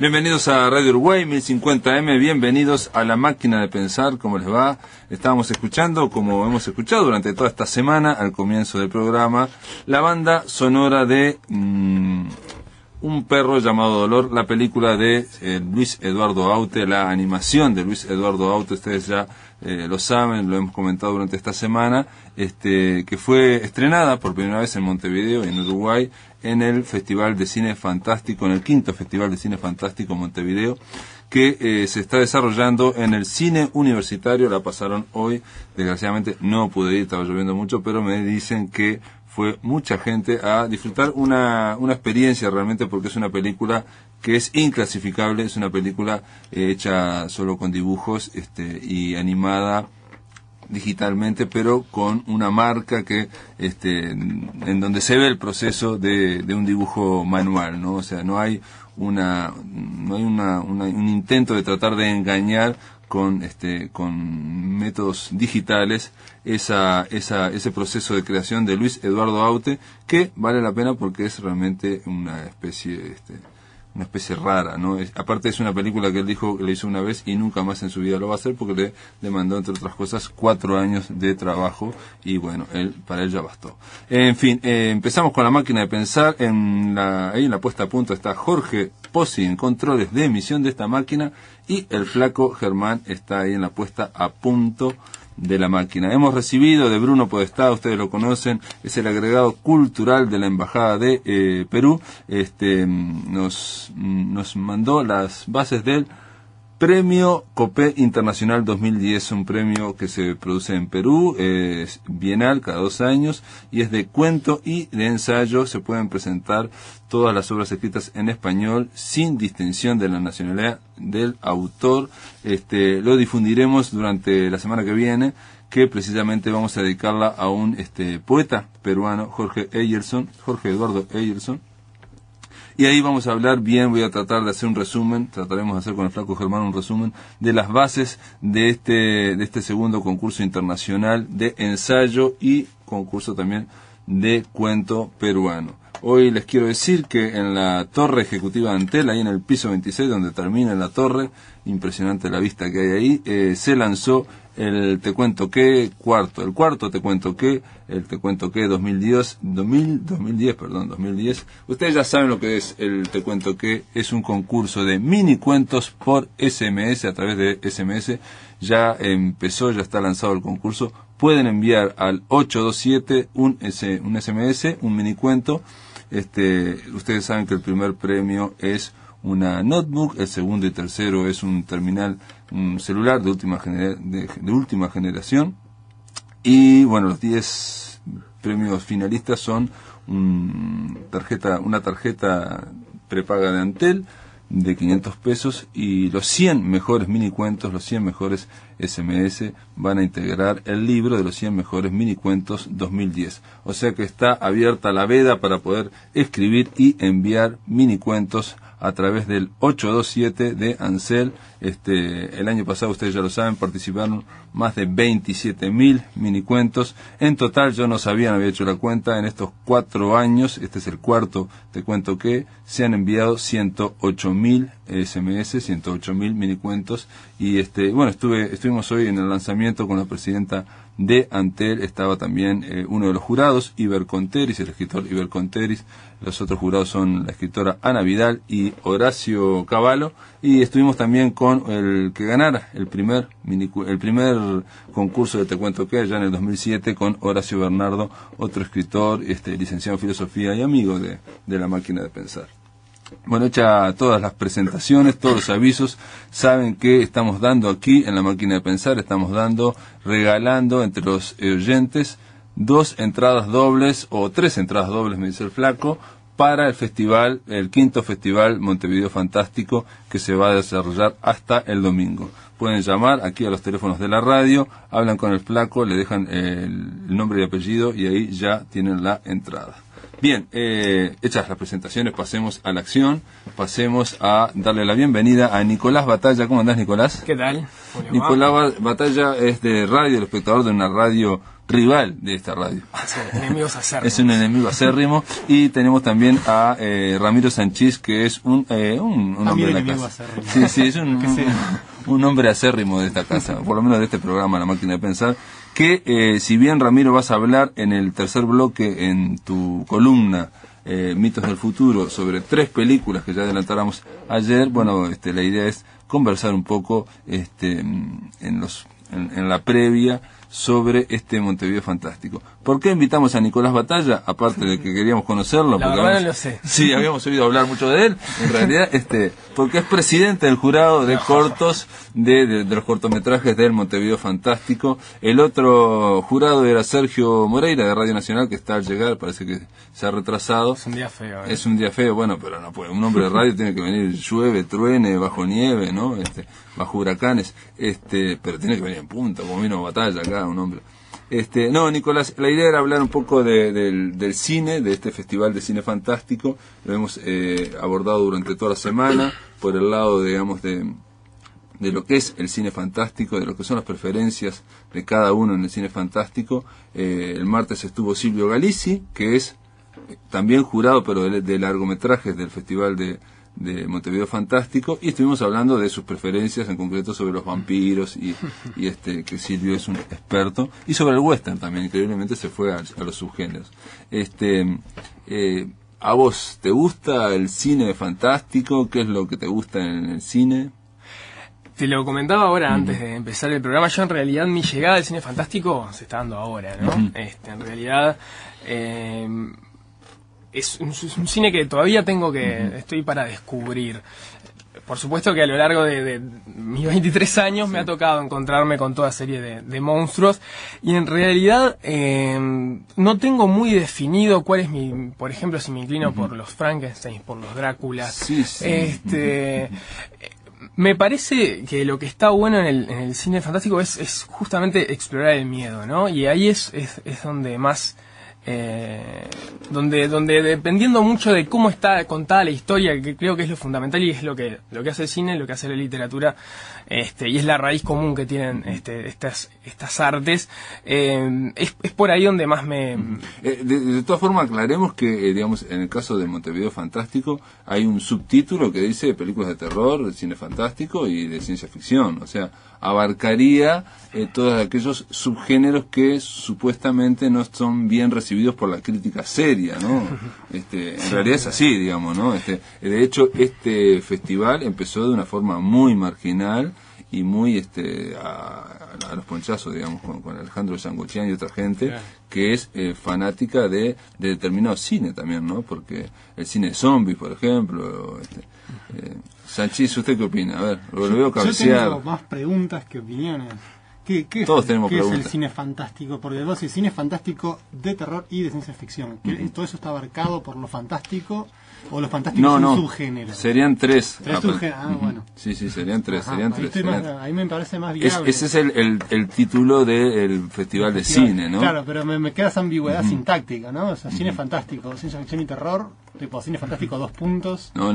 Bienvenidos a Radio Uruguay 1050M, bienvenidos a La Máquina de Pensar. ¿Cómo les va? Estábamos escuchando, como hemos escuchado durante toda esta semana, al comienzo del programa, la banda sonora de Un perro llamado Dolor, la película de Luis Eduardo Aute, la animación de Luis Eduardo Aute. Ustedes ya lo saben, lo hemos comentado durante esta semana, que fue estrenada por primera vez en Montevideo, en Uruguay, en el Festival de Cine Fantástico, en el quinto Festival de Cine Fantástico Montevideo, que se está desarrollando en el cine universitario. La pasaron hoy, desgraciadamente no pude ir, estaba lloviendo mucho, pero me dicen que fue mucha gente a disfrutar una experiencia realmente, porque es una película que es inclasificable, es una película hecha solo con dibujos y animada digitalmente, pero con una marca que en donde se ve el proceso de un dibujo manual, ¿no? O sea, no hay un intento de tratar de engañar con métodos digitales ese proceso de creación de Luis Eduardo Aute, que vale la pena porque es realmente una especie rara, ¿no? Aparte es una película que él dijo que le hizo una vez y nunca más en su vida lo va a hacer, porque le demandó, entre otras cosas, 4 años de trabajo, y bueno, para él ya bastó. En fin, empezamos con La Máquina de Pensar. Ahí en la puesta a punto está Jorge Pozzi en controles de emisión de esta máquina, y el flaco Germán está ahí en la puesta a punto de la máquina. Hemos recibido de Bruno Podestá, ustedes lo conocen, es el agregado cultural de la Embajada de Perú. Nos mandó las bases del Premio Copé Internacional 2010, un premio que se produce en Perú, es bienal, cada 2 años, y es de cuento y de ensayo. Se pueden presentar todas las obras escritas en español, sin distinción de la nacionalidad del autor. Lo difundiremos durante la semana que viene, que precisamente vamos a dedicarla a un poeta peruano, Jorge Eduardo Eyerson. Y ahí vamos a hablar bien, voy a tratar de hacer un resumen, trataremos de hacer con el flaco Germán un resumen de las bases de este segundo concurso internacional de ensayo y concurso también de cuento peruano. Hoy les quiero decir que en la torre ejecutiva de Antel, ahí en el piso 26, donde termina la torre, impresionante la vista que hay ahí, se lanzó el Te Cuento Qué cuarto, el cuarto Te Cuento Qué, el Te Cuento Qué 2010. Ustedes ya saben lo que es el Te Cuento Qué, es un concurso de mini cuentos por SMS, a través de SMS. Ya empezó, ya está lanzado el concurso. Pueden enviar al 827 un SMS, un mini cuento. Ustedes saben que el primer premio es una notebook, el segundo y tercero es un terminal, un celular de última generación, y bueno, los 10 premios finalistas son una tarjeta prepaga de Antel de 500 pesos, y los 100 mejores mini cuentos, los 100 mejores SMS van a integrar el libro de los 100 mejores mini cuentos 2010. O sea que está abierta la veda para poder escribir y enviar mini cuentos a través del 827 de Ansel. El año pasado, ustedes ya lo saben, participaron más de 27.000 minicuentos. En total, yo no sabía, no había hecho la cuenta, en estos 4 años, este es el cuarto Te Cuento Que, se han enviado 108.000 SMS, 108.000 minicuentos. Y bueno, estuvimos hoy en el lanzamiento con la presidenta de Antel, estaba también uno de los jurados, Iber Conteris, el escritor Iber Conteris. Los otros jurados son la escritora Ana Vidal y Horacio Cavallo, y estuvimos también con el que ganara el primer concurso de Te Cuento Que, allá en el 2007, con Horacio Bernardo, otro escritor, licenciado en filosofía y amigo de La Máquina de Pensar. Bueno, hecha todas las presentaciones, todos los avisos, saben que estamos dando aquí en La Máquina de Pensar, regalando entre los oyentes 2 entradas dobles, o 3 entradas dobles, me dice el flaco, para el quinto Festival Montevideo Fantástico, que se va a desarrollar hasta el domingo. Pueden llamar aquí a los teléfonos de la radio, hablan con el flaco, le dejan el nombre y apellido, y ahí ya tienen la entrada. Bien, hechas las presentaciones, pasemos a la acción, pasemos a darle la bienvenida a Nicolás Batalla. ¿Cómo andás, Nicolás? ¿Qué tal? Nicolás Batalla es de radio, el espectador de una radio rival de esta radio. Sí, enemigos acérrimos. Es un enemigo acérrimo. Y tenemos también a Ramiro Sanchís, que es un hombre de la casa. Sí, sí, es un hombre acérrimo de esta casa, por lo menos de este programa, La Máquina de Pensar, que si bien, Ramiro, vas a hablar en el tercer bloque en tu columna Mitos del Futuro sobre 3 películas que ya adelantáramos ayer, bueno, la idea es conversar un poco en la previa sobre este Montevideo Fantástico. ¿Por qué invitamos a Nicolás Batalla? Aparte de que queríamos conocerlo. La verdad no lo sé. Sí, habíamos oído hablar mucho de él. En realidad, porque es presidente del jurado de cortos, de los cortometrajes del Montevideo Fantástico. El otro jurado era Sergio Moreira, de Radio Nacional, que está al llegar, parece que se ha retrasado. Es un día feo. Es un día feo, bueno, pero no puede. Un hombre de radio tiene que venir, llueve, truene, bajo nieve, ¿no? Bajo huracanes, pero tiene que venir en punta, como vino Batalla acá, un hombre. No, Nicolás, la idea era hablar un poco del cine, de este Festival de Cine Fantástico. Lo hemos abordado durante toda la semana, por el lado, digamos, de lo que es el cine fantástico, de lo que son las preferencias de cada uno en el cine fantástico. El martes estuvo Silvio Galizzi, que es también jurado, pero de largometrajes del Festival de Montevideo Fantástico, y estuvimos hablando de sus preferencias, en concreto sobre los vampiros, y que Silvio es un experto, y sobre el western también, increíblemente se fue a los subgéneros. ¿A vos te gusta el cine fantástico? ¿Qué es lo que te gusta en el cine? Te lo comentaba ahora antes de empezar el programa. Yo, en realidad, mi llegada al cine fantástico se está dando ahora, ¿no? En realidad, es un cine que todavía estoy para descubrir. Por supuesto que a lo largo de mis 23 años me ha tocado encontrarme con toda serie de monstruos, y en realidad no tengo muy definido cuál es por ejemplo, si me inclino por los Frankenstein, por los Dráculas. Me parece que lo que está bueno en el cine fantástico es justamente explorar el miedo, ¿no? Y ahí es donde más donde dependiendo mucho de cómo está contada la historia, que creo que es lo fundamental, y es lo que hace el cine, lo que hace la literatura, y es la raíz común que tienen estas artes, es por ahí donde más me... De todas formas, aclaremos que, digamos, en el caso de Montevideo Fantástico hay un subtítulo que dice películas de terror, de cine fantástico y de ciencia ficción, o sea, abarcaría todos aquellos subgéneros que supuestamente no son bien recibidos por la crítica seria, ¿no? En realidad es así, digamos, ¿no? De hecho, este festival empezó de una forma muy marginal y muy a los ponchazos, digamos, con Alejandro Sanguchian y otra gente que es fanática de determinado cine también, ¿no? Porque el cine de zombies, por ejemplo, Sanchís, ¿usted qué opina? A ver, lo veo cabecear. Yo tengo más preguntas que opiniones. Todos tenemos ¿Qué preguntas. es el cine fantástico? Porque vos el cine fantástico de terror y de ciencia ficción. ¿Todo eso está abarcado por lo fantástico? ¿O los fantásticos son subgéneros? Serían 3. ¿Tres subgéneros? Bueno. Sí, serían 3. Ahí me parece más viable. Ese es el título del Festival de Cine, ¿no? Claro, pero me queda esa ambigüedad sintáctica, ¿no? O sea, cine fantástico, ciencia ficción y terror, tipo cine fantástico 2 puntos. No.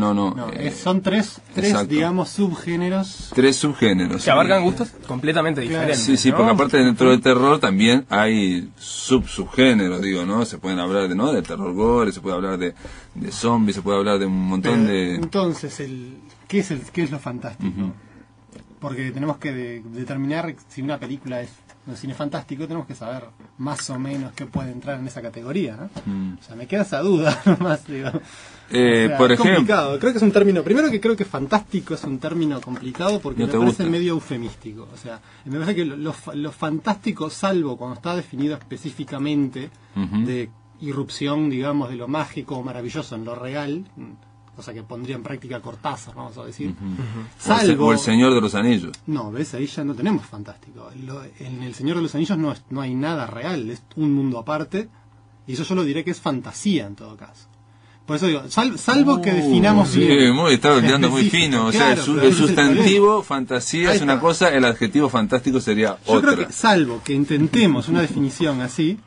Son tres digamos, subgéneros. 3 subgéneros. Que abarcan gustos completamente diferentes. Sí, ¿no? porque aparte dentro del terror también hay subgéneros, digo, ¿no? Se pueden hablar de terror gore, se puede hablar de zombies, se puede hablar de un montón de... Entonces, ¿qué es lo fantástico? Porque tenemos que determinar si una película es un cine fantástico, tenemos que saber más o menos qué puede entrar en esa categoría, ¿no? O sea, me queda esa duda nomás, digo. Por ejemplo, complicado. Creo que es un término, primero que creo que fantástico es un término complicado porque me parece medio eufemístico. O sea, me parece que lo fantástico, salvo cuando está definido específicamente de irrupción, digamos, de lo mágico o maravilloso en lo real, cosa que pondría en práctica Cortázar, vamos a decir. Salvo... O el Señor de los Anillos. No, ves, ahí ya no tenemos fantástico. En el Señor de los Anillos no hay nada real, es un mundo aparte, y eso yo lo diré que es fantasía en todo caso. Por eso digo, salvo que definamos bien. Está quedando muy fino. O sea, claro, el sustantivo, fantasía, es una cosa, el adjetivo fantástico sería otra. Yo creo que, salvo que intentemos una definición así,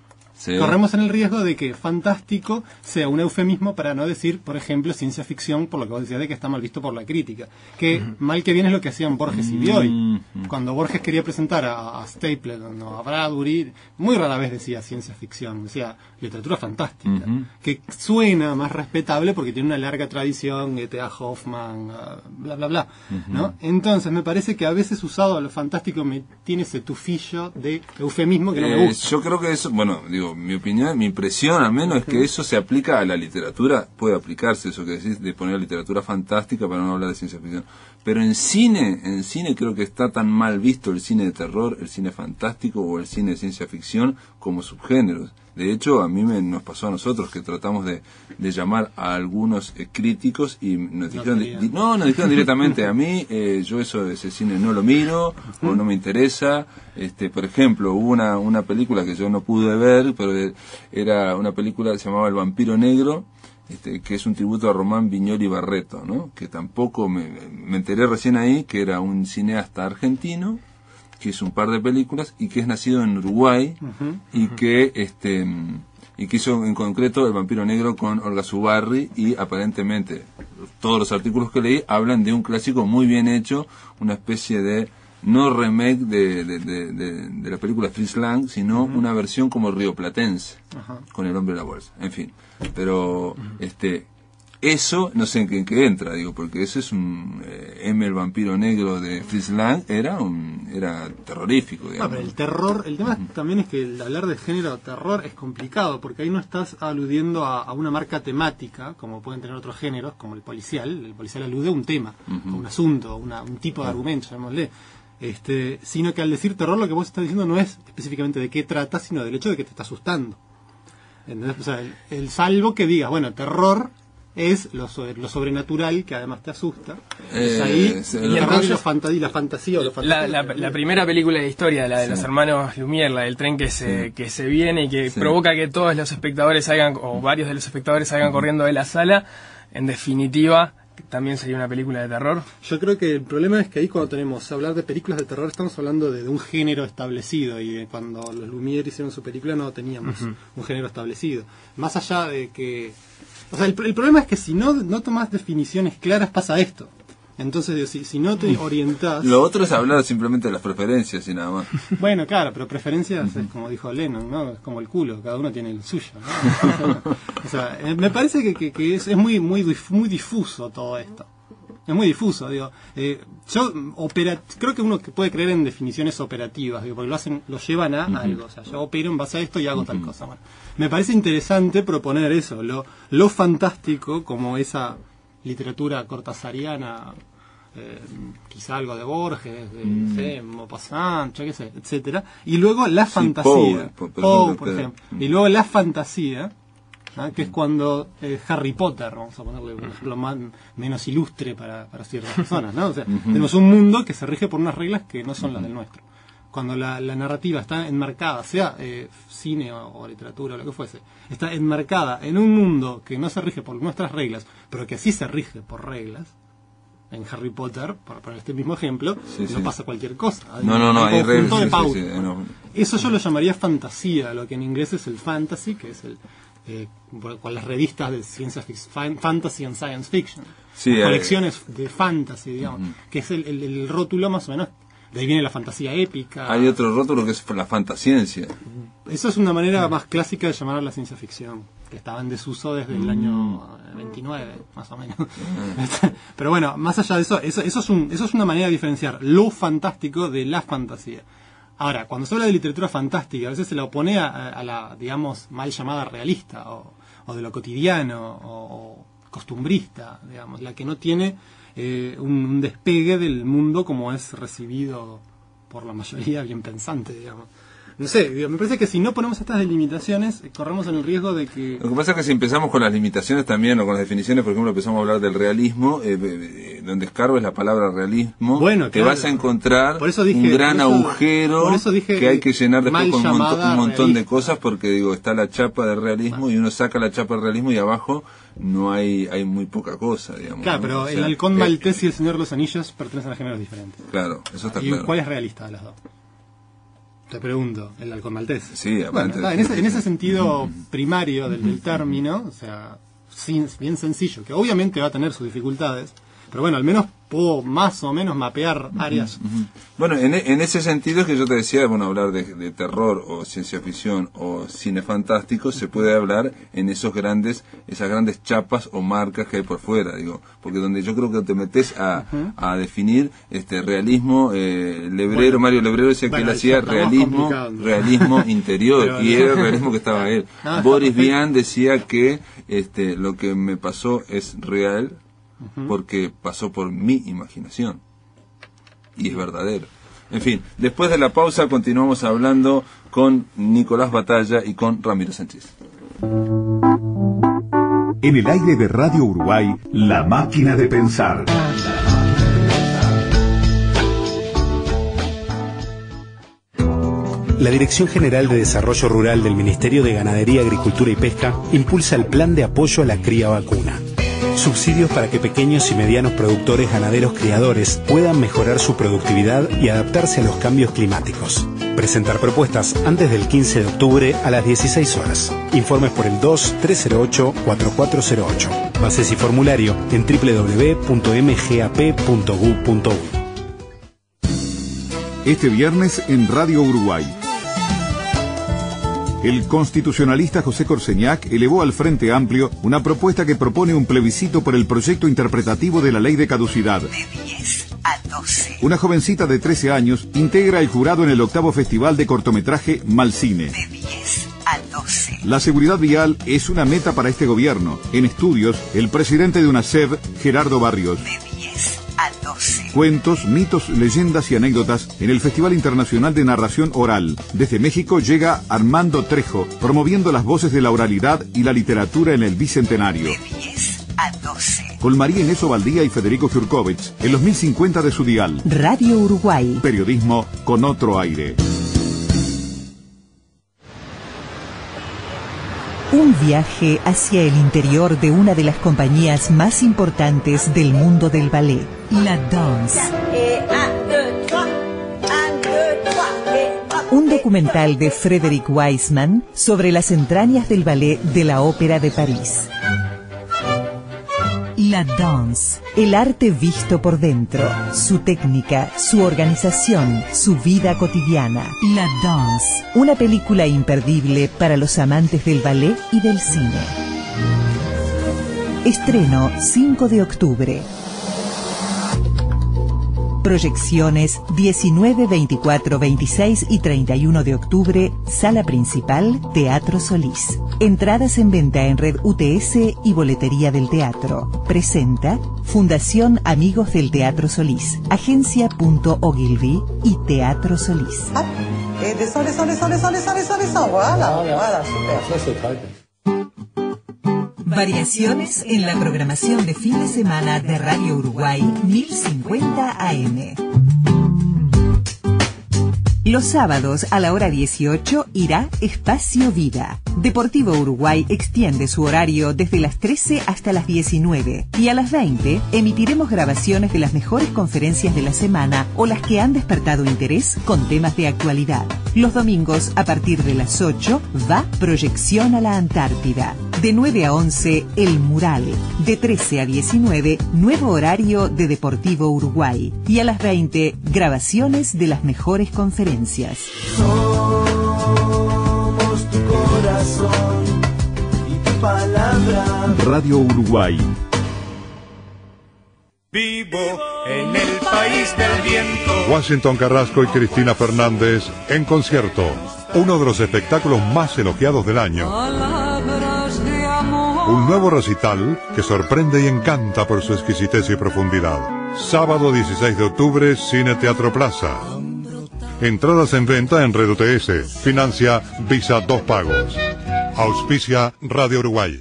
corremos en el riesgo de que fantástico sea un eufemismo para no decir, por ejemplo, ciencia ficción, por lo que vos decías de que está mal visto por la crítica. Que mal que bien es lo que hacían Borges y Bioy. Cuando Borges quería presentar a Stapleton o a Bradbury, muy rara vez decía ciencia ficción, decía literatura fantástica, que suena más respetable porque tiene una larga tradición, G.T.A. Hoffman, bla, bla, bla, ¿no? Entonces, me parece que a veces usado a lo fantástico me tiene ese tufillo de eufemismo que no me gusta. Yo creo que eso, bueno, digo, mi opinión, mi impresión al menos es que eso se aplica a la literatura, puede aplicarse eso que decís de poner literatura fantástica para no hablar de ciencia ficción, pero en cine creo que está tan mal visto el cine de terror, el cine fantástico o el cine de ciencia ficción como subgéneros. De hecho, a mí nos pasó a nosotros que tratamos de llamar a algunos críticos y nos dijeron, nos dijeron directamente a mí, yo ese cine no lo miro o no me interesa. Por ejemplo, hubo una película que yo no pude ver, pero era una película que se llamaba El vampiro negro, que es un tributo a Román Viñoli Barreto, ¿no? Que tampoco me enteré recién ahí que era un cineasta argentino que hizo un par de películas y que es nacido en Uruguay y que hizo en concreto El vampiro negro con Olga Zubarry, y aparentemente todos los artículos que leí hablan de un clásico muy bien hecho, una especie de no remake de la película Fritz Lang, sino una versión como rioplatense con El hombre de la bolsa, en fin. Pero eso no sé en qué entra, digo, porque ese es un M, el vampiro negro de Fritz Lang, era terrorífico, digamos. Pero el terror, el tema también es que el hablar de género terror es complicado, porque ahí no estás aludiendo a una marca temática, como pueden tener otros géneros, como el policial alude a un tema, a un asunto, un tipo de argumento, llamémosle. Sino que al decir terror lo que vos estás diciendo no es específicamente de qué trata, sino del hecho de que te está asustando. ¿Entendés? O sea, el salvo que digas, bueno, terror es lo sobrenatural, que además te asusta. Ahí y la fantasía o lo fantástico. La primera película de la historia, la de los hermanos Lumière, la del tren que se viene y que provoca que todos los espectadores salgan, o varios de los espectadores salgan corriendo de la sala, en definitiva también sería una película de terror. Yo creo que el problema es que ahí cuando tenemos hablar de películas de terror estamos hablando de un género establecido, y cuando los Lumière hicieron su película no teníamos un género establecido. Más allá de que... O sea, el problema es que si no tomas definiciones claras pasa esto. Entonces, si no te orientás... Lo otro es hablar simplemente de las preferencias y nada más. Bueno, claro, pero preferencias es como dijo Lennon, ¿no? Es como el culo, cada uno tiene el suyo, ¿no? O sea, me parece que es muy difuso todo esto. Es muy difuso, digo. Creo que uno puede creer en definiciones operativas, digo, porque lo llevan a algo. O sea, yo opero en base a esto y hago tal cosa. Bueno, me parece interesante proponer eso, lo fantástico, como esa literatura cortasariana, quizá algo de Borges, de Maupassant, yo qué sé, etcétera, y luego la fantasía, Poe, por ejemplo, y luego la fantasía, ¿no? Que es cuando Harry Potter, vamos a ponerle un ejemplo menos ilustre para ciertas personas, ¿no? O sea, tenemos un mundo que se rige por unas reglas que no son las del nuestro. Cuando la narrativa está enmarcada, sea cine o literatura o lo que fuese, está enmarcada en un mundo que no se rige por nuestras reglas, pero que sí se rige por reglas, en Harry Potter, para este mismo ejemplo, no pasa cualquier cosa. No, hay reglas. Eso yo lo llamaría fantasía, lo que en inglés es el fantasy, que es con las revistas de ciencia ficción, fantasy and science fiction, colecciones de fantasy, digamos, que es el rótulo más o menos. De ahí viene la fantasía épica. Hay otro rótulo que es la fantasciencia. Eso es una manera más clásica de llamar a la ciencia ficción, que estaba en desuso desde el año 29, más o menos. Pero bueno, más allá de eso es una manera de diferenciar lo fantástico de la fantasía. Ahora, cuando se habla de literatura fantástica, a veces se la opone a la, digamos, mal llamada realista, o de lo cotidiano, o costumbrista, digamos, la que no tiene un despegue del mundo como es recibido por la mayoría bien pensante, digamos. No sé, me parece que si no ponemos estas delimitaciones, corremos en el riesgo de que... Lo que pasa es que si empezamos con las limitaciones también, o con las definiciones, por ejemplo, empezamos a hablar del realismo, donde escarbes la palabra realismo, bueno, te vas a encontrar un gran agujero que hay que llenar después con un montón de cosas, porque digo, está la chapa del realismo, y uno saca la chapa del realismo y abajo no hay muy poca cosa, digamos. Claro, ¿no? Pero o sea, el halcón maltés y el Señor de los Anillos pertenecen a géneros diferentes. Claro, eso está claro. claro. ¿Y cuál es realista de las dos? Te pregunto, el halcón maltés. Sí, bueno, en ese sentido primario del término, o sea, bien sencillo, que obviamente va a tener sus dificultades, pero bueno, al menos puedo más o menos mapear áreas. Bueno, en ese sentido es que yo te decía, bueno, hablar de terror o ciencia ficción o cine fantástico, se puede hablar en esas grandes chapas o marcas que hay por fuera, digo, porque donde yo creo que te metes a definir realismo, Lebrero, bueno, Mario Lebrero decía que él hacía realismo interior, pero, y era el realismo que estaba él. Boris Vian decía que lo que me pasó es real, porque pasó por mi imaginación y es verdadero. En fin, después de la pausa continuamos hablando con Nicolás Batalla y con Ramiro Sánchez. En el aire de Radio Uruguay, La Máquina de Pensar. La Dirección General de Desarrollo Rural del Ministerio de Ganadería, Agricultura y Pesca impulsa el Plan de Apoyo a la Cría Vacuna. Subsidios para que pequeños y medianos productores ganaderos criadores puedan mejorar su productividad y adaptarse a los cambios climáticos. Presentar propuestas antes del 15 de octubre a las 16 horas. Informes por el 2308-4408. Bases y formulario en www.mgap.gov.uy. Este viernes en Radio Uruguay. El constitucionalista José Corseñac elevó al Frente Amplio una propuesta que propone un plebiscito por el proyecto interpretativo de la ley de caducidad. De 10 a 12. Una jovencita de 13 años integra el jurado en el 8º Festival de Cortometraje Malcine. De 10 a 12. La seguridad vial es una meta para este gobierno. En estudios, el presidente de UNACEV, Gerardo Barrios. De 10 a 12. Cuentos, mitos, leyendas y anécdotas en el Festival Internacional de Narración Oral. Desde México llega Armando Trejo, promoviendo las voces de la oralidad y la literatura en el Bicentenario. De 10 a 12. Con María Inés Ovaldía y Federico Jurkovich, en los 1050 de su dial. Radio Uruguay. Periodismo con otro aire. Un viaje hacia el interior de una de las compañías más importantes del mundo del ballet, La Danse. Un documental de Frédéric Wiseman sobre las entrañas del ballet de la Ópera de París. La Danse, el arte visto por dentro, su técnica, su organización, su vida cotidiana. La Danse, una película imperdible para los amantes del ballet y del cine. Estreno 5 de octubre. Proyecciones 19, 24, 26 y 31 de octubre, Sala Principal, Teatro Solís. Entradas en venta en Red UTS y Boletería del Teatro. Presenta Fundación Amigos del Teatro Solís, Agencia Punto Ogilvy y Teatro Solís. Variaciones en la programación de fin de semana de Radio Uruguay 1050 AM. Los sábados a la hora 18 irá Espacio Vida. Deportivo Uruguay extiende su horario desde las 13 hasta las 19 y a las 20 emitiremos grabaciones de las mejores conferencias de la semana o las que han despertado interés con temas de actualidad. Los domingos a partir de las 8 va Proyección a la Antártida. De 9 a 11 El Mural. De 13 a 19 nuevo horario de Deportivo Uruguay. Y a las 20 grabaciones de las mejores conferencias. Somos tu corazón y tu palabra. Radio Uruguay. Vivo en el país del viento. Washington Carrasco y Cristina Fernández en concierto. Uno de los espectáculos más elogiados del año. Un nuevo recital que sorprende y encanta por su exquisitez y profundidad. Sábado 16 de octubre, Cine Teatro Plaza. Entradas en venta en Red UTS. Financia Visa 2 Pagos. Auspicia Radio Uruguay.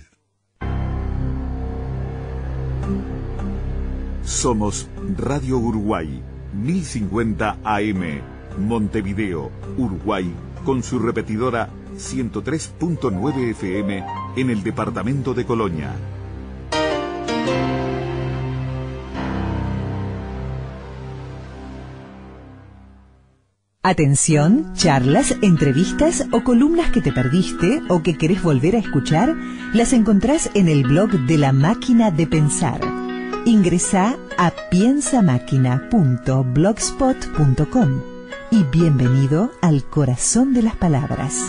Somos Radio Uruguay, 1050 AM, Montevideo, Uruguay, con su repetidora 103.9 FM en el departamento de Colonia. Atención, charlas, entrevistas o columnas que te perdiste o que querés volver a escuchar, las encontrás en el blog de La Máquina de Pensar. Ingresá a piensamáquina.blogspot.com y bienvenido al corazón de las palabras.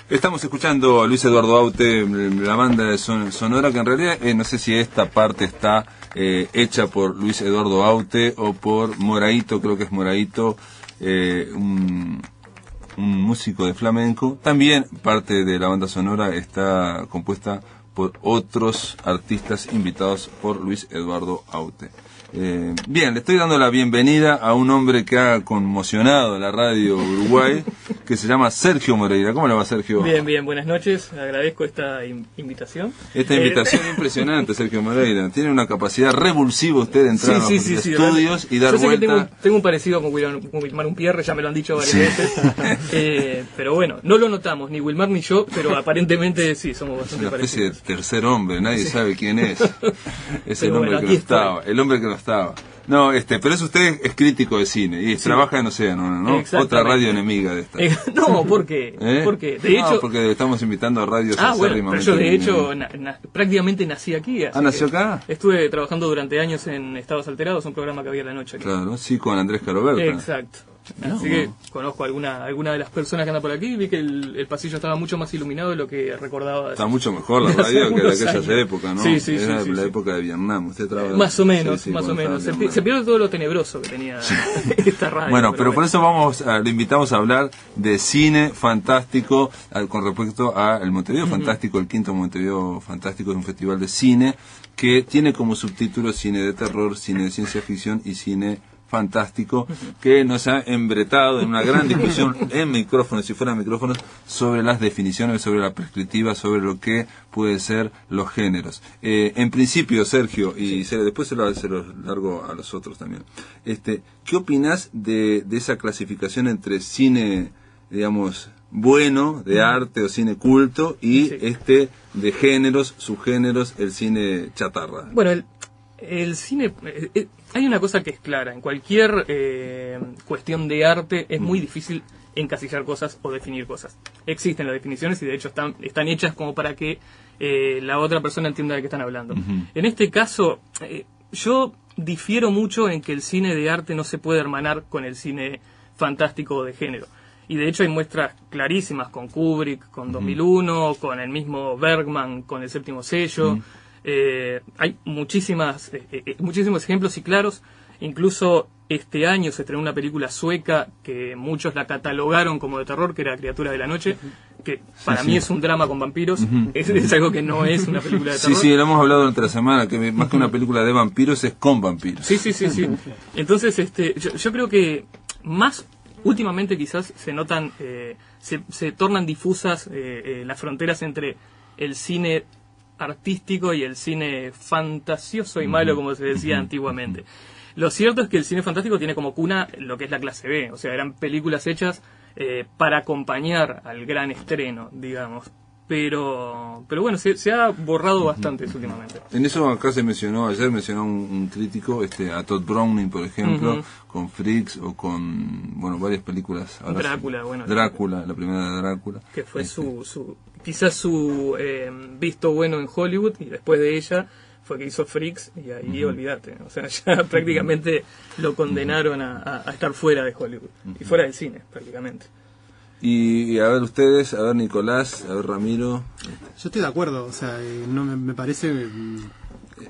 Estamos escuchando a Luis Eduardo Aute, la banda de sonora, que en realidad no sé si esta parte está hecha por Luis Eduardo Aute o por Moraito, creo que es Moraito, un músico de flamenco. También parte de la banda sonora está compuesta por otros artistas invitados por Luis Eduardo Aute. Bien, le estoy dando la bienvenida a un hombre que ha conmocionado la radio Uruguay, que se llama Sergio Moreira. ¿Cómo le va, Sergio? Bien, buenas noches, agradezco esta invitación. Esta invitación impresionante, Sergio Moreira. Tiene una capacidad revulsiva usted de entrar a los estudios y dar yo sé vuelta. Que tengo un parecido con Wilmar Unpierre, ya me lo han dicho varias veces. Pero bueno, no lo notamos, ni Wilmar ni yo, pero aparentemente sí, somos bastante parecidos. tercer hombre, nadie sabe quién es. Es el Pero hombre bueno, que no aquí estaba, el hombre que no estaba. No, pero es usted es crítico de cine y trabaja en Océano, ¿no? Otra radio enemiga de esta. No, ¿por qué? Porque de hecho, porque estamos invitando a radios bueno, pero yo de hecho prácticamente nací aquí. ¿Nació acá? Estuve trabajando durante años en Estados Alterados, un programa que había en la noche aquí. Claro, sí, con Andrés Caroberta. Exacto. Así que conozco alguna de las personas que andan por aquí. Vi que el pasillo estaba mucho más iluminado de lo que recordaba. Está mucho mejor la radio que de aquellas épocas, ¿no? Sí, Era la época de Vietnam. Usted trabaja. Más o menos. Se pierde todo lo tenebroso que tenía esta radio. Bueno, pero por eso le invitamos a hablar de cine fantástico con respecto al Montevideo Fantástico. El quinto Montevideo Fantástico es un festival de cine que tiene como subtítulo cine de terror, cine de ciencia ficción y cine fantástico, que nos ha embretado en una gran discusión en micrófonos, si fueran micrófonos, sobre las definiciones, sobre la prescriptiva, sobre lo que puede ser los géneros. En principio, Sergio, y después se lo largo a los otros también, ¿qué opinás de esa clasificación entre cine, digamos, bueno, de arte o cine culto, y de géneros, subgéneros, el cine chatarra? Bueno, el cine... hay una cosa que es clara, en cualquier cuestión de arte es muy difícil encasillar cosas o definir cosas. Existen las definiciones y de hecho están hechas como para que la otra persona entienda de qué están hablando. En este caso, yo difiero mucho en que el cine de arte no se puede hermanar con el cine fantástico de género. Y de hecho hay muestras clarísimas con Kubrick, con 2001, con el mismo Bergman, con El Séptimo Sello. Hay muchísimos ejemplos y claros. Incluso este año se estrenó una película sueca que muchos la catalogaron como de terror, que era Criatura de la Noche, que para mí es un drama con vampiros. Es algo que no es una película de terror. Sí, lo hemos hablado durante la semana, que más que una película de vampiros es con vampiros. Sí. Entonces, yo creo que más últimamente quizás se notan, se tornan difusas las fronteras entre el cine artístico y el cine fantasioso y malo, como se decía antiguamente. Lo cierto es que el cine fantástico tiene como cuna lo que es la clase B, o sea, eran películas hechas para acompañar al gran estreno, digamos. Pero bueno, se ha borrado bastante últimamente. En eso acá ayer mencionó un crítico, a Todd Browning, por ejemplo, con Freaks o con, varias películas. Drácula, la primera de Drácula. Que fue quizás su visto bueno en Hollywood, y después de ella fue que hizo Freaks, y ahí olvídate. O sea, ya prácticamente lo condenaron a estar fuera de Hollywood, y fuera del cine, prácticamente. Y a ver ustedes, a ver Nicolás, a ver Ramiro. Yo estoy de acuerdo, o sea, no me parece,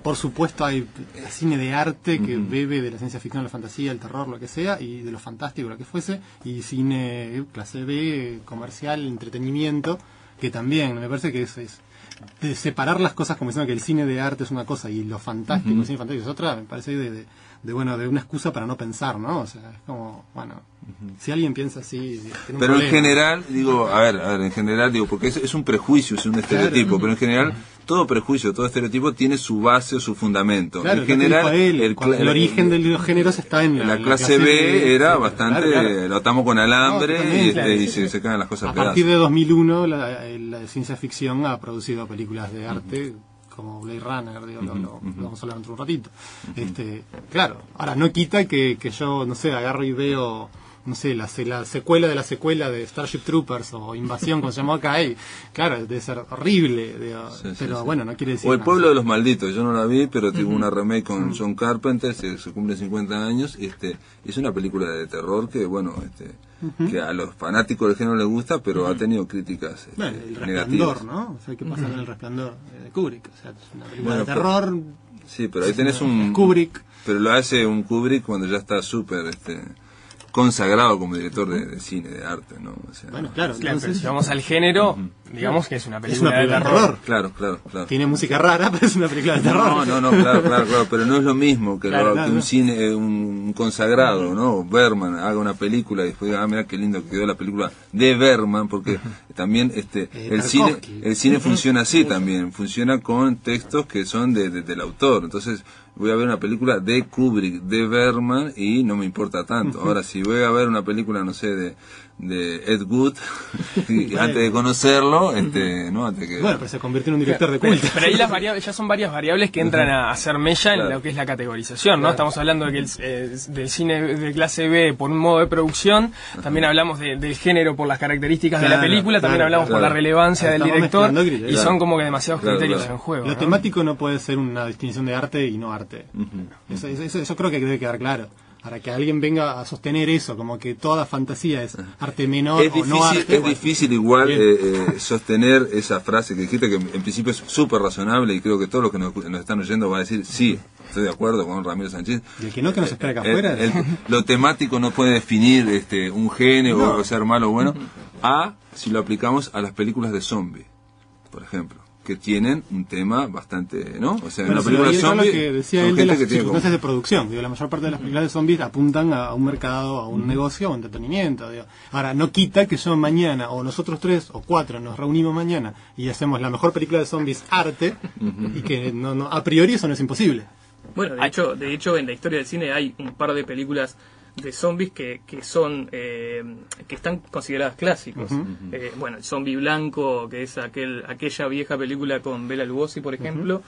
por supuesto hay cine de arte que bebe de la ciencia ficción, la fantasía, el terror, lo que sea, y de lo fantástico, lo que fuese, y cine clase B, comercial, entretenimiento, que también, me parece que es de separar las cosas como diciendo que el cine de arte es una cosa y lo fantástico, el cine fantástico es otra, me parece de una excusa para no pensar, ¿no? O sea, es como, si alguien piensa así, tiene un pero problema. En general, en general, porque es un prejuicio, es un estereotipo, pero en general todo prejuicio, todo estereotipo tiene su base o su fundamento. Claro, en general, el origen de los géneros está en la clase B era bastante, lo atamos con alambre y se caen las cosas a pedazos. A partir de 2001 la ciencia ficción ha producido películas de arte como Blade Runner, lo vamos a hablar dentro de un ratito. Claro, ahora no quita que yo, no sé, agarro y veo, no sé, la secuela de Starship Troopers o Invasión, como se llamó acá, y claro, debe ser horrible, pero bueno, no quiere decir o El nada. Pueblo de los Malditos, yo no la vi, pero tuvo una remake con John Carpenter, se cumple 50 años, es una película de terror que, que a los fanáticos del género les gusta, pero ha tenido críticas El negativas. Resplandor, ¿no? O sea, ¿qué pasa con El Resplandor de Kubrick? O sea, es una película de terror. Sí, pero ahí tenés un Kubrick. Pero lo hace un Kubrick cuando ya está súper consagrado como director de cine, de arte, ¿no? O sea, claro, pero si vamos al género, digamos que es una película de terror. Claro. Tiene música rara, pero es una película de terror. No, claro, pero no es lo mismo que un cine, un consagrado, ¿no? Bergman haga una película y después diga, mira qué lindo que quedó la película de Bergman, porque también el cine funciona así también, funciona con textos que son del autor, entonces voy a ver una película de Kubrick, de Bergman, y no me importa tanto. Ahora, si voy a ver una película, no sé, Ed Wood y antes de conocerlo, ¿no? Antes que, bueno, pero se convirtió en un director de culto. Pero ahí las variables, ya son varias variables que entran a hacer mella en lo que es la categorización, ¿no? Estamos hablando de que del cine de clase B por un modo de producción, también hablamos del género por las características de la película, también hablamos por la relevancia del director, y son como que demasiados criterios en juego. Lo temático no puede ser una distinción de arte y no arte. Eso creo que debe quedar claro. Para que alguien venga a sostener eso, como que toda fantasía es arte menor o no arte. Es difícil igual sostener esa frase que dijiste, que en principio es súper razonable, y creo que todos los que nos están oyendo van a decir, sí, estoy de acuerdo con Ramiro Sánchez. Y el que no, que nos espera acá afuera. Lo temático no puede definir un género o ser malo o bueno, si lo aplicamos a las películas de zombies, por ejemplo, que tienen un tema bastante, ¿no? O sea, bueno, una película de zombies, lo que decía él de las circunstancias de producción. Digo, la mayor parte de las películas de zombies apuntan a un mercado, a un negocio, a un entretenimiento. Digo. Ahora, no quita que yo mañana, o nosotros 3 o 4 nos reunimos mañana y hacemos la mejor película de zombies arte, y que no, a priori eso no es imposible. Bueno, de hecho en la historia del cine hay un par de películas de zombies que son que están consideradas clásicos. Bueno, el zombie blanco, que es aquella vieja película con Bela Lugosi, por ejemplo.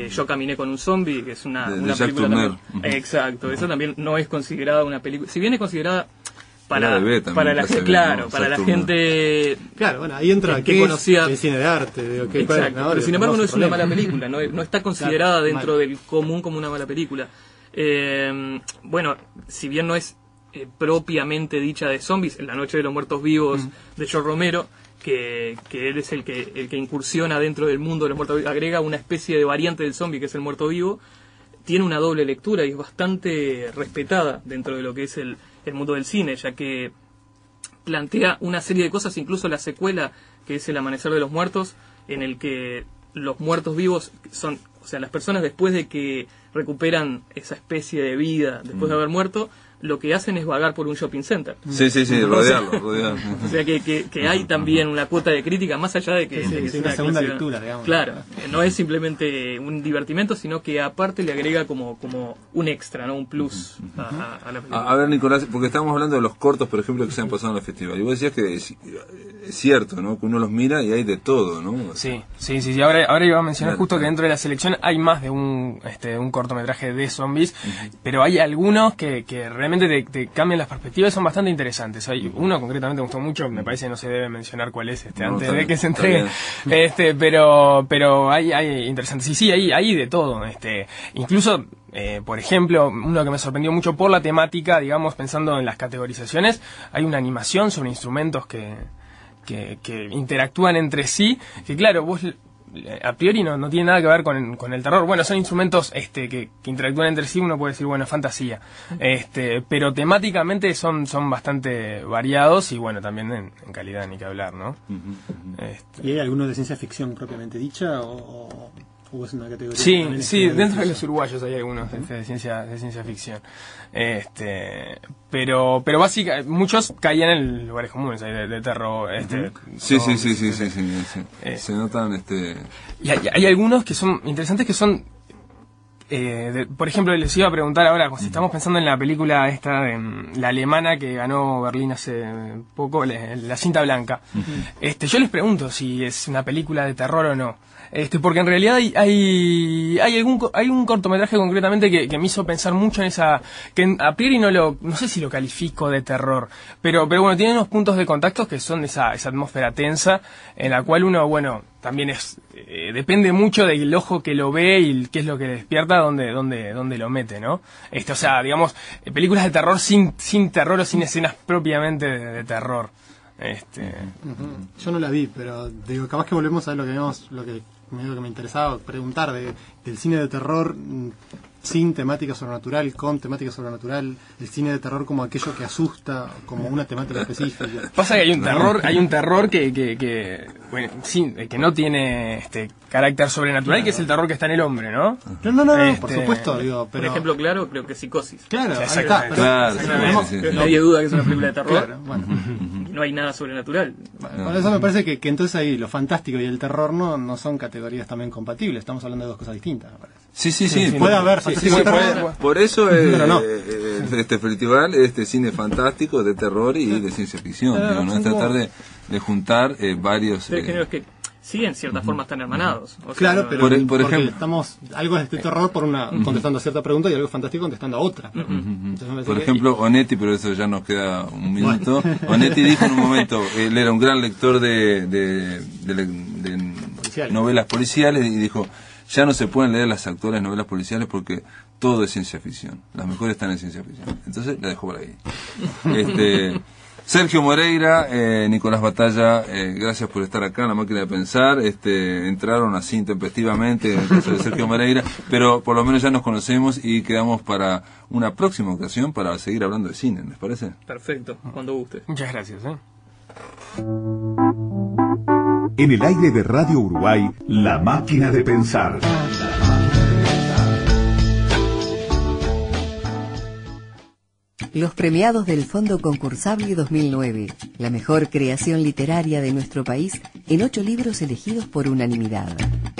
Yo caminé con un zombie, que es una película también, exacto, eso también no es considerada una película, si bien es considerada para la gente, claro, bueno, ahí entra que conocía el cine de arte, exacto, pero sin embargo no es una mala película, no está considerada dentro del común como una mala película. Bueno, si bien no es propiamente dicha de zombies, La Noche de los Muertos Vivos de George Romero, que él es el que incursiona dentro del mundo de los muertos vivos, agrega una especie de variante del zombie que es el muerto vivo, tiene una doble lectura y es bastante respetada dentro de lo que es el mundo del cine, ya que plantea una serie de cosas, incluso la secuela, que es El Amanecer de los Muertos, en el que los muertos vivos son, o sea, las personas después de que recuperan esa especie de vida después de haber muerto, lo que hacen es vagar por un shopping center. Sí, rodearlo. O sea que hay también una cuota de crítica, más allá de que es una segunda lectura, digamos. Claro, no es simplemente un divertimento, sino que aparte le agrega como un extra, ¿no? Un plus a la película. A ver, Nicolás, porque estamos hablando de los cortos, por ejemplo, que se han pasado en el festival. Y vos decías que es cierto, ¿no? Que uno los mira y hay de todo, ¿no? Sí. Ahora iba a mencionar justo que dentro de la selección hay más de un cortometraje de zombies, pero hay algunos que realmente te cambian las perspectivas, son bastante interesantes. Hay uno concretamente me gustó mucho, me parece que no se debe mencionar cuál es antes de que se entregue, pero hay interesantes. Sí, hay de todo. Incluso por ejemplo, uno que me sorprendió mucho por la temática, digamos, pensando en las categorizaciones, hay una animación sobre instrumentos que interactúan entre sí, que claro, vos a priori no tiene nada que ver con el terror. Bueno, son instrumentos que interactúan entre sí, uno puede decir, bueno, fantasía. Pero temáticamente son bastante variados y bueno, también en calidad ni que hablar, ¿no? ¿Y hay alguno de ciencia ficción propiamente dicha o es una categoría? Sí, dentro de los uruguayos hay algunos de ciencia ficción. Pero básicamente muchos caían en lugares comunes de terror. Sí. Se notan Y hay algunos que son interesantes, que son por ejemplo, les iba a preguntar ahora, si estamos pensando en la película la alemana que ganó Berlín hace poco, la cinta blanca. Yo les pregunto si es una película de terror o no. Porque en realidad hay un cortometraje concretamente que me hizo pensar mucho en esa, que a priori no sé si lo califico de terror, pero bueno, tiene unos puntos de contacto que son esa atmósfera tensa en la cual uno, bueno, también depende mucho del ojo que lo ve y qué es lo que despierta, dónde lo mete, ¿no? O sea, digamos, películas de terror sin terror o sin escenas propiamente de terror. Yo no la vi, pero digo, capaz que volvemos a lo que me interesaba preguntar del cine de terror sin temática sobrenatural, con temática sobrenatural, el cine de terror como aquello que asusta, como una temática específica. Pasa que hay un terror que no tiene carácter sobrenatural, que es el terror que está en el hombre, ¿no? No, por supuesto, digo, pero... Por ejemplo, claro, creo que Psicosis. Claro, ahí está. Nadie duda que es una película de terror. Claro, bueno. No hay nada sobrenatural. Por eso me parece que entonces ahí lo fantástico y el terror no son categorías también compatibles. Estamos hablando de dos cosas distintas, me parece. Sí. Puede haber por eso este festival es de cine fantástico, de terror y de ciencia ficción. Digo, ¿no? Es tratar de juntar varios... géneros que sí, en cierta forma están hermanados. O claro, sea, pero por ejemplo, estamos algo es de terror por una contestando a cierta pregunta y algo fantástico contestando a otra. Entonces, por ejemplo, Onetti, pero eso ya nos queda un minuto. Onetti dijo en un momento, él era un gran lector de novelas policiales y dijo, ya no se pueden leer las actuales novelas policiales porque todo es ciencia ficción. Las mejores están en ciencia ficción. Entonces la dejó por ahí. Sergio Moreira, Nicolás Batalla, gracias por estar acá en La Máquina de Pensar. Entraron así intempestivamente en el caso de Sergio Moreira, pero por lo menos ya nos conocemos y quedamos para una próxima ocasión para seguir hablando de cine, ¿les parece? Perfecto, cuando guste. Muchas gracias. En el aire de Radio Uruguay, La Máquina de Pensar. Los premiados del Fondo Concursable 2009, la mejor creación literaria de nuestro país en 8 libros elegidos por unanimidad.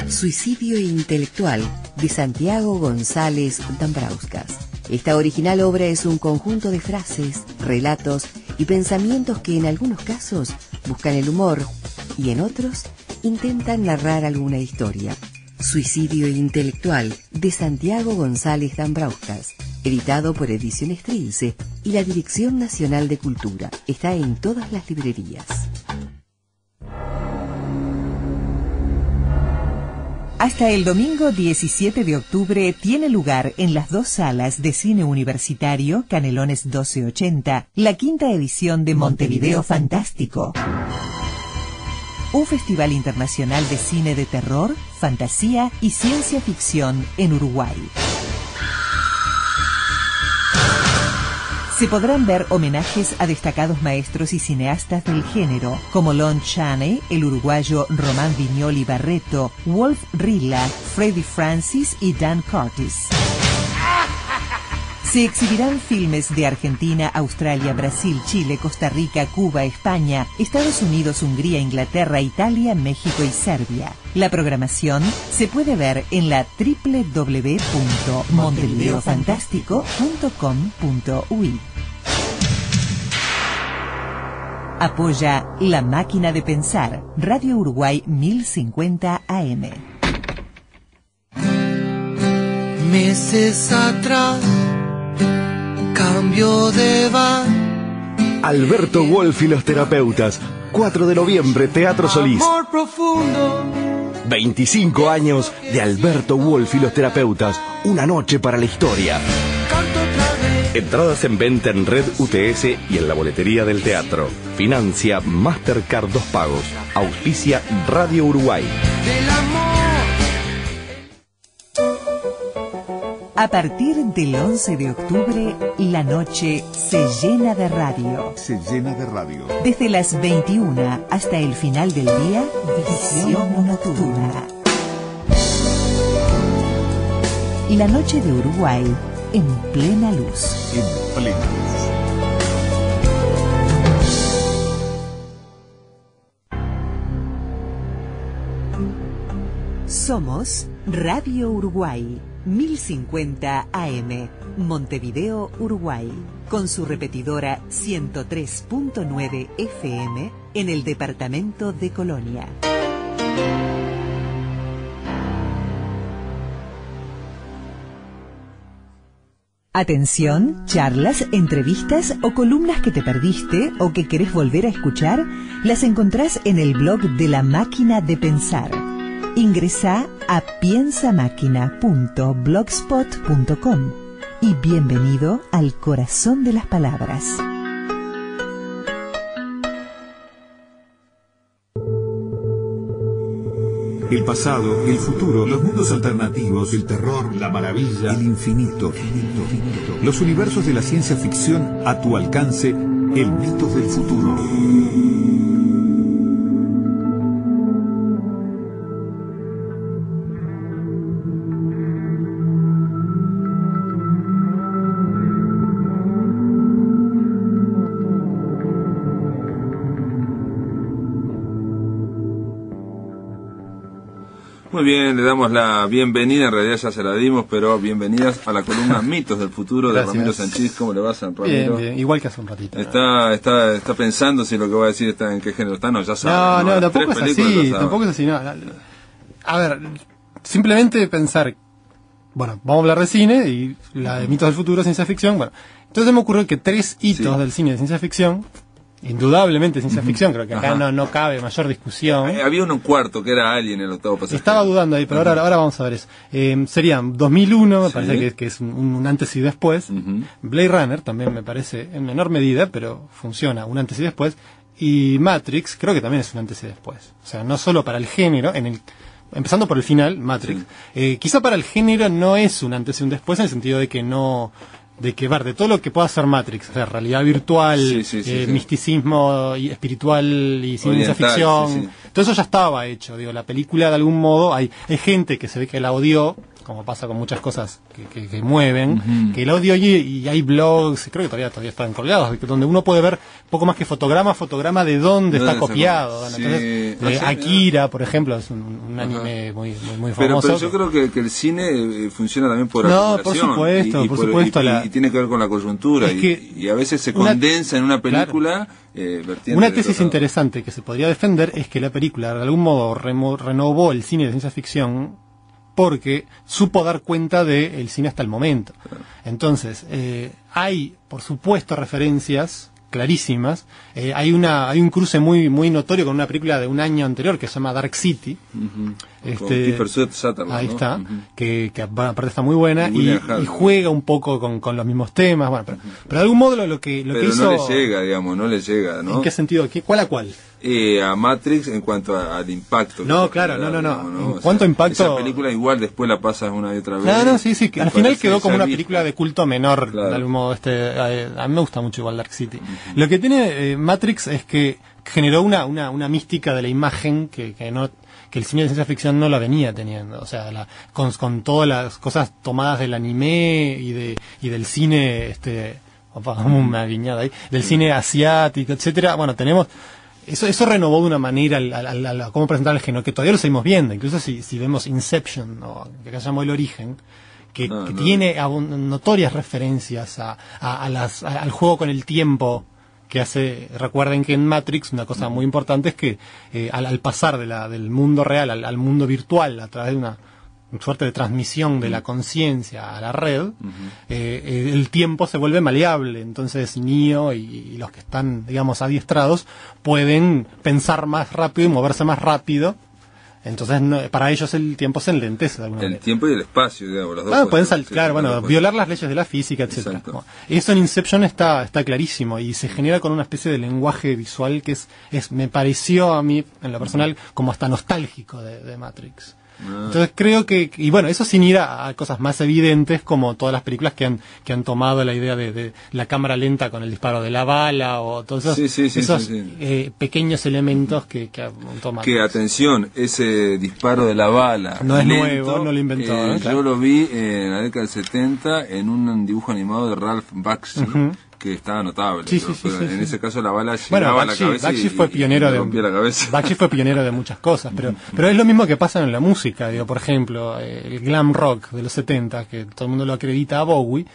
Suicidio intelectual, de Santiago González Dambrauskas. Esta original obra es un conjunto de frases, relatos y pensamientos que en algunos casos buscan el humor y en otros intentan narrar alguna historia. Suicidio intelectual, de Santiago González Dambrauskas, editado por Ediciones Trilce y la Dirección Nacional de Cultura. Está en todas las librerías. Hasta el domingo 17 de octubre tiene lugar en las 2 salas de cine universitario Canelones 1280 la 5ª edición de Montevideo Fantástico. Un festival internacional de cine de terror, fantasía y ciencia ficción en Uruguay. Se podrán ver homenajes a destacados maestros y cineastas del género, como Lon Chaney, el uruguayo Román Viñoli Barreto, Wolf Rilla, Freddie Francis y Dan Curtis. Se exhibirán filmes de Argentina, Australia, Brasil, Chile, Costa Rica, Cuba, España, Estados Unidos, Hungría, Inglaterra, Italia, México y Serbia. La programación se puede ver en la www.montevideofantástico.com.uy. Apoya La Máquina de Pensar, Radio Uruguay 1050 AM. Meses atrás cambio de van. Alberto Wolf y los terapeutas, 4 de noviembre, Teatro Solís. Amor profundo. 25 años de Alberto Wolf y los terapeutas, una noche para la historia. Canto otra vez. Entradas en venta en Red UTS y en la boletería del teatro. Financia Mastercard 2 pagos. Auspicia Radio Uruguay. Del amor. A partir del 11 de octubre, la noche se llena de radio. Se llena de radio. Desde las 21 hasta el final del día, Visión Nocturna. La noche de Uruguay en plena luz. En plena luz. Somos Radio Uruguay, 1050 AM, Montevideo, Uruguay, con su repetidora 103.9 FM en el departamento de Colonia. Atención, charlas, entrevistas o columnas que te perdiste o que querés volver a escuchar, las encontrás en el blog de La Máquina de Pensar. Ingresá a piensamáquina.blogspot.com y bienvenido al corazón de las palabras. El pasado, el futuro, los mundos alternativos, el terror, la maravilla, el infinito. Los universos de la ciencia ficción a tu alcance, el mito del futuro. Muy bien, le damos la bienvenida, en realidad ya se la dimos, pero bienvenidas a la columna Mitos del Futuro de Ramiro Sanchís. ¿Cómo le va, San Ramiro? Bien, igual que hace un ratito. Está pensando si lo que va a decir está en qué género está, no, ya sabe. No, tampoco es así, tampoco es así, no. A ver, simplemente pensar, bueno, vamos a hablar de cine y la de Mitos del Futuro, ciencia ficción, bueno. Entonces me ocurrió que 3 hitos del cine de ciencia ficción, indudablemente ciencia ficción, creo que acá no cabe mayor discusión. Había un cuarto que era Alien, el octavo pasajero. Estaba dudando ahí, pero ahora vamos a ver eso. Serían 2001, me parece que es un antes y después. Blade Runner también me parece, en menor medida, pero funciona, un antes y después. Y Matrix, creo que también es un antes y después. O sea, no solo para el género, empezando por el final, Matrix. Quizá para el género no es un antes y un después, en el sentido de que de todo lo que pueda hacer Matrix, o sea, realidad virtual, misticismo y espiritual y ciencia ficción, todo eso ya estaba hecho. Digo, la película de algún modo, hay gente que se ve que la odió, como pasa con muchas cosas que mueven, que la odió y hay blogs, creo que todavía están colgados, donde uno puede ver un poco más que fotograma de dónde está copiado. Bueno, entonces, Akira, por ejemplo, es un anime muy famoso. Pero yo creo que el cine funciona también por acumulación. Por supuesto. Y tiene que ver con la coyuntura. Y a veces se condensa en una película. Una tesis interesante que se podría defender es que la película de algún modo renovó el cine de ciencia ficción porque supo dar cuenta del cine hasta el momento. Entonces, hay, por supuesto, referencias clarísimas. Hay un cruce muy notorio con una película de un año anterior que se llama Dark City. Con Kiefer Sutherland, ahí está, que aparte está muy buena y juega un poco con los mismos temas. Bueno, pero de algún modo lo que hizo... no le llega, ¿no? ¿En qué sentido? ¿Cuál a cuál? A Matrix en cuanto al impacto. No. En cuanto a impacto... Esa película igual después la pasas una y otra vez. Sí. Al final quedó como una película de culto menor. De algún modo, a mí me gusta mucho igual Dark City. Lo que tiene Matrix es que generó una mística de la imagen que el cine de ciencia ficción no la venía teniendo. O sea, con todas las cosas tomadas del anime y del cine, una guiñada ahí, del cine asiático, etcétera. Bueno, tenemos... Eso renovó de una manera cómo presentar el género, que todavía lo seguimos viendo. Incluso si vemos Inception, o que acá se llamó El Origen, que tiene notorias referencias al juego con el tiempo que hace. Recuerden que en Matrix una cosa muy importante es que al pasar del mundo real al mundo virtual a través de una suerte de transmisión de la conciencia a la red, el tiempo se vuelve maleable. Entonces Neo y los que están, digamos, adiestrados pueden pensar más rápido y moverse más rápido. Entonces para ellos el tiempo se enlentece de alguna manera. El tiempo y el espacio, digamos, los dos. Pueden violar las leyes de la física, etcétera. Eso en Inception está clarísimo y se genera con una especie de lenguaje visual que me pareció a mí, en lo personal, como hasta nostálgico de Matrix. Entonces creo que, y bueno, eso sin ir a cosas más evidentes como todas las películas que han tomado la idea de la cámara lenta con el disparo de la bala o todos esos pequeños elementos que han tomado. Que atención, ese disparo de la bala no es lento, nuevo, no lo inventó. Yo lo vi en la década del 70 en un dibujo animado de Ralph Bakshi. Que estaba notable, en ese caso la bala llegaba a la cabeza. Bakshi fue pionero de muchas cosas, pero es lo mismo que pasa en la música. Digo, por ejemplo, el glam rock de los 70, que todo el mundo lo acredita a Bowie.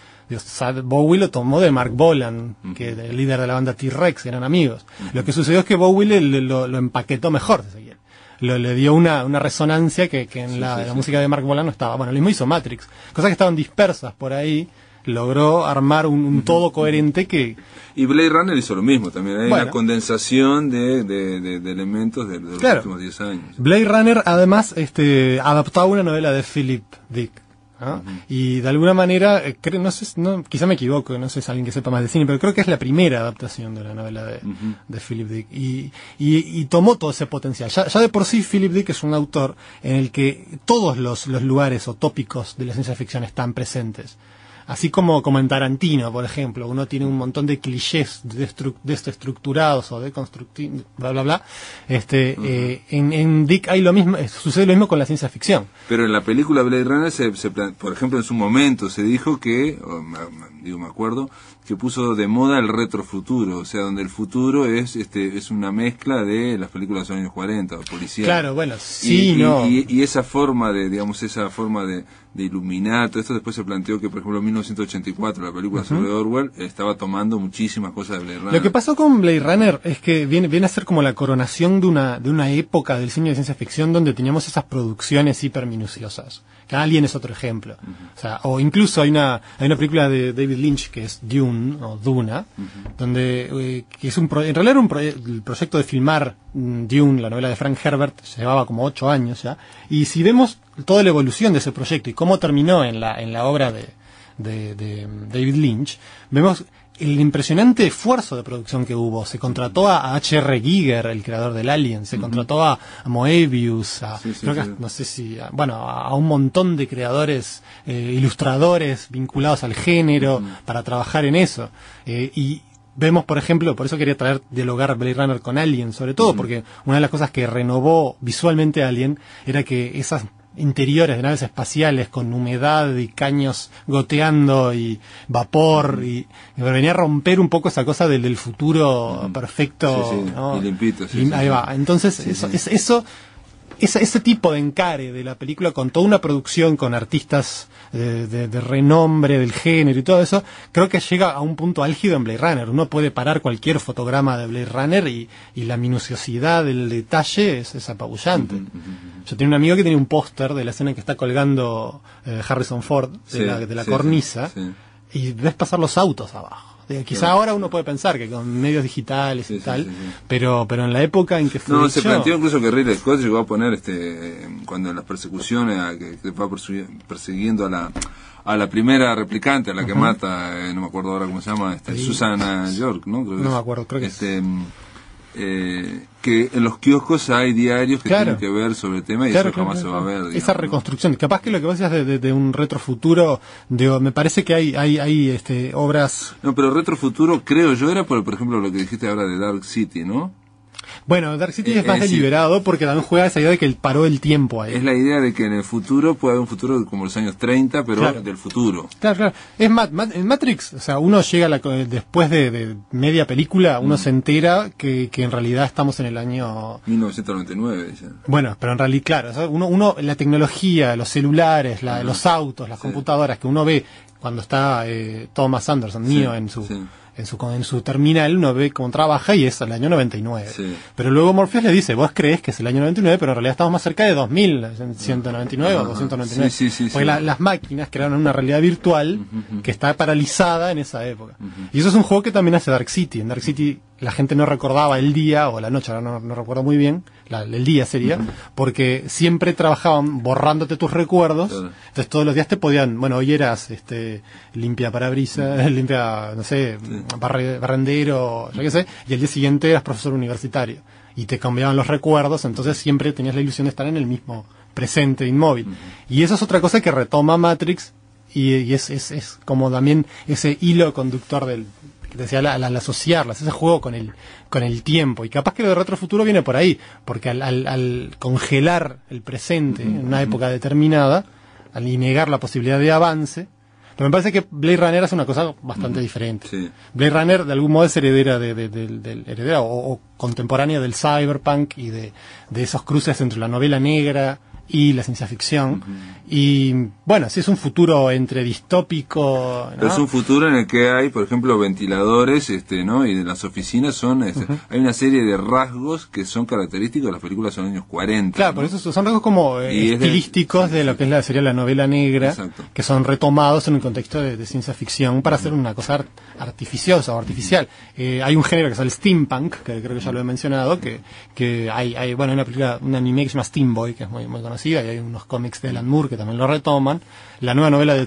Bowie lo tomó de Mark Bolan, que era el líder de la banda T-Rex, eran amigos. Lo que sucedió es que Bowie lo empaquetó mejor, le dio una resonancia que en la música de Mark Bolan no estaba. Bueno, lo mismo hizo Matrix, cosas que estaban dispersas por ahí. Logró armar un todo coherente que... Y Blade Runner hizo lo mismo también, hay una condensación de elementos de los últimos 10 años. Blade Runner además adaptaba una novela de Philip Dick, ¿no? Y de alguna manera, quizá me equivoco, no sé si es alguien que sepa más de cine, pero creo que es la primera adaptación de la novela de Philip Dick y tomó todo ese potencial. Ya de por sí Philip Dick es un autor en el que todos los lugares o tópicos de la ciencia ficción están presentes. así como en Tarantino, por ejemplo, uno tiene un montón de clichés desestructurados o deconstructivos, bla bla bla, en Dick hay lo mismo, sucede lo mismo con la ciencia ficción. Pero en la película Blade Runner por ejemplo, en su momento se dijo que, me acuerdo, que puso de moda el retrofuturo, o sea, donde el futuro es una mezcla de las películas de los años 40, policiales. Claro, bueno, sí, no. Y esa forma de iluminar, todo esto después se planteó que, por ejemplo, en 1984, la película sobre Orwell, estaba tomando muchísimas cosas de Blade Runner. Lo que pasó con Blade Runner es que viene a ser como la coronación de una época del cine de ciencia ficción donde teníamos esas producciones hiper minuciosas. Que Alien es otro ejemplo. O sea, o incluso hay una película de David Lynch que es Dune, o Duna, donde que es en realidad era el proyecto de filmar Dune, la novela de Frank Herbert, llevaba como 8 años ya, y si vemos toda la evolución de ese proyecto y cómo terminó en la obra de David Lynch, vemos el impresionante esfuerzo de producción que hubo. Se contrató a H.R. Giger, el creador del Alien, se contrató a Moebius, a un montón de creadores, ilustradores vinculados al género para trabajar en eso. Y vemos, por ejemplo, por eso quería dialogar Blade Runner con Alien, sobre todo porque una de las cosas que renovó visualmente Alien era que esas interiores de naves espaciales con humedad y caños goteando y vapor y venía a romper un poco esa cosa del futuro perfecto, ¿no? Y limpito, ahí va. Entonces ese tipo de encare de la película con toda una producción con artistas de renombre del género y todo eso, creo que llega a un punto álgido en Blade Runner. Uno puede parar cualquier fotograma de Blade Runner y la minuciosidad del detalle es apabullante. Yo tenía un amigo que tenía un póster de la escena en que está colgando Harrison Ford de la cornisa y ves pasar los autos abajo. Quizá ahora uno puede pensar que con medios digitales y tal, pero en la época en que fue se planteó incluso que Ridley Scott llegó a poner cuando en las persecuciones que va persiguiendo a la primera replicante, a la que mata, no me acuerdo ahora cómo se llama, Susana York, ¿no? Creo que no me acuerdo, creo que que en los kioscos hay diarios que tienen que ver sobre el tema y eso jamás se va a ver, digamos, esa reconstrucción, capaz que lo que vos decías de un retrofuturo, me parece que hay obras. No, pero retrofuturo creo yo era por ejemplo lo que dijiste ahora de Dark City, ¿no? Bueno, Dark City es más deliberado porque también juega esa idea de que paró el tiempo ahí. Es la idea de que en el futuro puede haber un futuro como los años 30, pero del futuro. Claro. Es en Matrix, o sea, uno llega después de media película, uno se entera que en realidad estamos en el año 1999, dicen. Bueno, pero en realidad, claro, ¿sabes? Uno la tecnología, los celulares, los autos, las computadoras que uno ve cuando está Thomas Anderson, Neo, en su terminal, uno ve cómo trabaja y es el año 99. Pero luego Morpheus le dice, vos crees que es el año 99, pero en realidad estamos más cerca de 2000, 199 o 299. Porque las máquinas crearon una realidad virtual que está paralizada en esa época. Y eso es un juego que también hace Dark City. En Dark City la gente no recordaba el día o la noche, ahora no recuerdo muy bien, el día sería, porque siempre trabajaban borrándote tus recuerdos, entonces todos los días te podían, hoy eras limpia parabrisas, limpia, no sé, barrendero, yo qué sé, y el día siguiente eras profesor universitario, y te cambiaban los recuerdos, entonces siempre tenías la ilusión de estar en el mismo presente inmóvil. Y eso es otra cosa que retoma Matrix, y es como también ese hilo conductor decía al asociarlas, ese juego con el tiempo, y capaz que lo de retrofuturo viene por ahí, porque al congelar el presente en una época determinada, al negar la posibilidad de avance, pero me parece que Blade Runner es una cosa bastante diferente. Blade Runner de algún modo es heredera heredera o contemporánea del cyberpunk y de esos cruces entre la novela negra y la ciencia ficción. Y bueno, sí es un futuro entre distópico, ¿no? Es un futuro en el que hay, por ejemplo, ventiladores, ¿no? Y de las oficinas hay una serie de rasgos que son característicos de las películas de los años 40. Claro, por eso son rasgos como estilísticos de lo que sería la novela negra, que son retomados en un contexto de ciencia ficción para hacer una cosa artificiosa o artificial. Hay un género que es el steampunk, que creo que ya lo he mencionado, que hay una película, un anime que se llama Steam Boy, que es muy, muy conocida, y hay unos cómics de Alan Moore que también lo retoman. La nueva novela de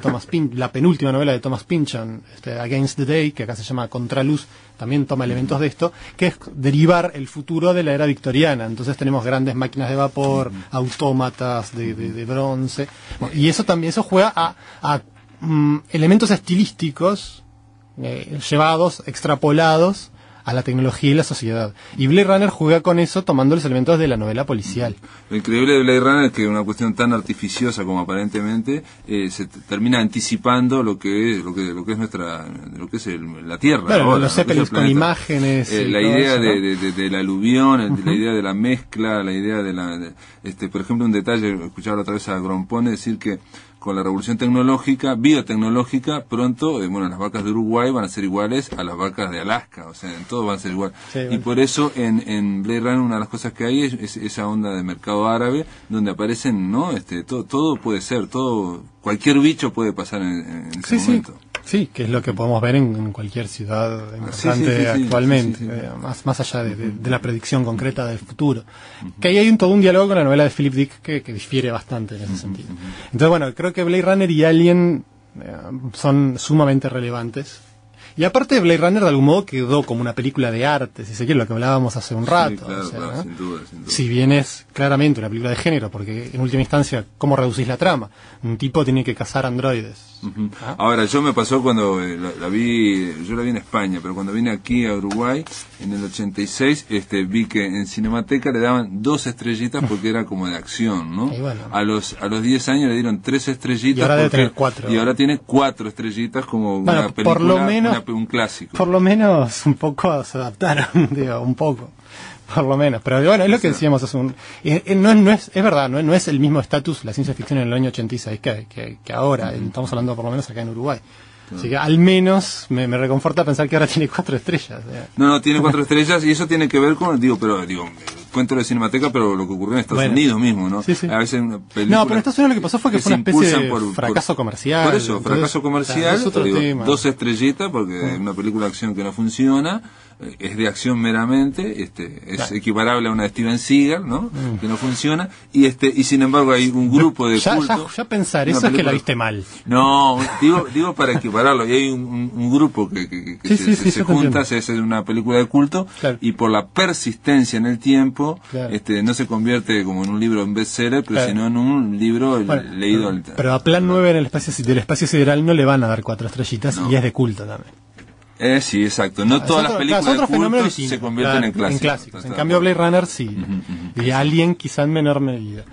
la penúltima novela de Thomas Pynchon, Against the Day, que acá se llama Contraluz, también toma elementos de esto, que es derivar el futuro de la era victoriana. Entonces tenemos grandes máquinas de vapor, autómatas de bronce, y eso juega a elementos estilísticos llevados, extrapolados a la tecnología y la sociedad. Y Blade Runner juega con eso tomando los elementos de la novela policial. Lo increíble de Blade Runner es que una cuestión tan artificiosa como aparentemente se termina anticipando lo que es la Tierra. Claro, ahora, los Zeppelins con imágenes. La idea del aluvión, la idea de la mezcla, la idea por ejemplo, un detalle, escuchaba otra vez a Grompone decir que con la revolución biotecnológica, pronto, las vacas de Uruguay van a ser iguales a las vacas de Alaska, o sea, en todo van a ser igual. Sí, y por eso en Blade Runner una de las cosas que hay es esa onda de mercado árabe, donde aparecen, ¿no? Todo puede ser, cualquier bicho puede pasar en ese momento. Sí, que es lo que podemos ver en cualquier ciudad importante actualmente, más allá de la predicción concreta del futuro. Que ahí hay todo un diálogo con la novela de Philip Dick que difiere bastante en ese sentido. Entonces, bueno, creo que Blade Runner y Alien son sumamente relevantes. Y aparte de Blade Runner, de algún modo quedó como una película de arte, si se quiere, lo que hablábamos hace un rato. Sí, claro, ¿no? sin duda. Si bien es claramente una película de género, porque en última instancia, ¿cómo reducís la trama? Un tipo tiene que cazar androides. Ahora, yo me pasó cuando yo la vi en España, pero cuando vine aquí a Uruguay, en el 86, vi que en Cinemateca le daban 2 estrellitas porque era como de acción, ¿no? Bueno. A los 10 años le dieron 3 estrellitas. Y ahora debe tener 4. Y ahora tiene 4 estrellitas como una película, por lo menos, un clásico. Por lo menos un poco se adaptaron, un poco. Por lo menos, pero bueno, es lo que decíamos, es verdad, no es el mismo estatus la ciencia ficción en el año 86 que ahora, estamos hablando por lo menos acá en Uruguay. Así que al menos me reconforta pensar que ahora tiene 4 estrellas. No, tiene 4 estrellas y eso tiene que ver con, cuento de Cinemateca, pero lo que ocurrió en Estados Unidos mismo, ¿no? Sí. A veces una película. No, pero en Estados Unidos lo que pasó fue que fue una especie de fracaso comercial. Por eso, fracaso comercial, es otro tema. 2 estrellitas, porque es una película de acción que no funciona, es de acción meramente, es equiparable a una de Steven Seagal, ¿no? Que no funciona, y sin embargo hay un grupo de culto. Ya pensar eso es que la viste mal. No, digo para equipararlo, y hay un grupo que se junta, se hace una película de culto, y por la persistencia en el tiempo, no se convierte como en un libro en bestseller, pero sino en un libro leído al... Pero a Plan 9 del espacio sideral no le van a dar 4 estrellitas, y es de culto también. Sí, exacto. No todas las películas de culto se convierten en clásicos. En cambio Blade Runner sí. Y Alien quizá en menor medida.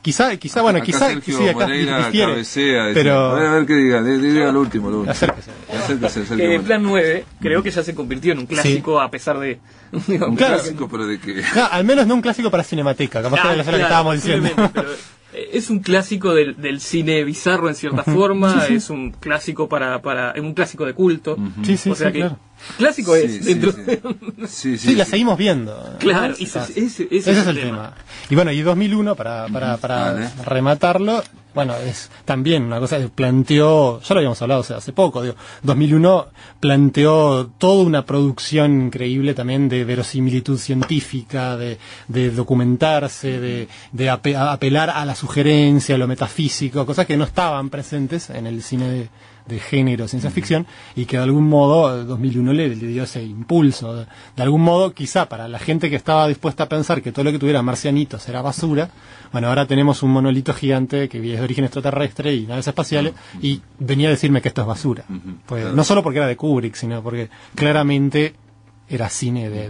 Quizá Sergio Moreira cabecea, pero a ver qué diga lo último. Acérquese. Plan 9 creo que ya se convirtió en un clásico a pesar de un clásico, pero de que al menos no un clásico para Cinemateca, capaz que era lo que estábamos diciendo. Pero es un clásico del cine bizarro en cierta forma, es un clásico un clásico de culto. O sea que clásico es dentro Sí, la seguimos viendo. Claro, ese es el tema. Y bueno, y 2001 para rematarlo, bueno, es también una cosa que planteó, ya lo habíamos hablado hace poco, 2001 planteó toda una producción increíble también de verosimilitud científica, de documentarse, de apelar a la sugerencia, a lo metafísico, cosas que no estaban presentes en el cine de género, ciencia ficción, y que de algún modo 2001 le dio ese impulso. De algún modo, quizá para la gente que estaba dispuesta a pensar que todo lo que tuviera marcianitos era basura, bueno, ahora tenemos un monolito gigante que es de origen extraterrestre y naves espaciales, y venía a decirme que esto es basura. Pues, no solo porque era de Kubrick, sino porque claramente era cine de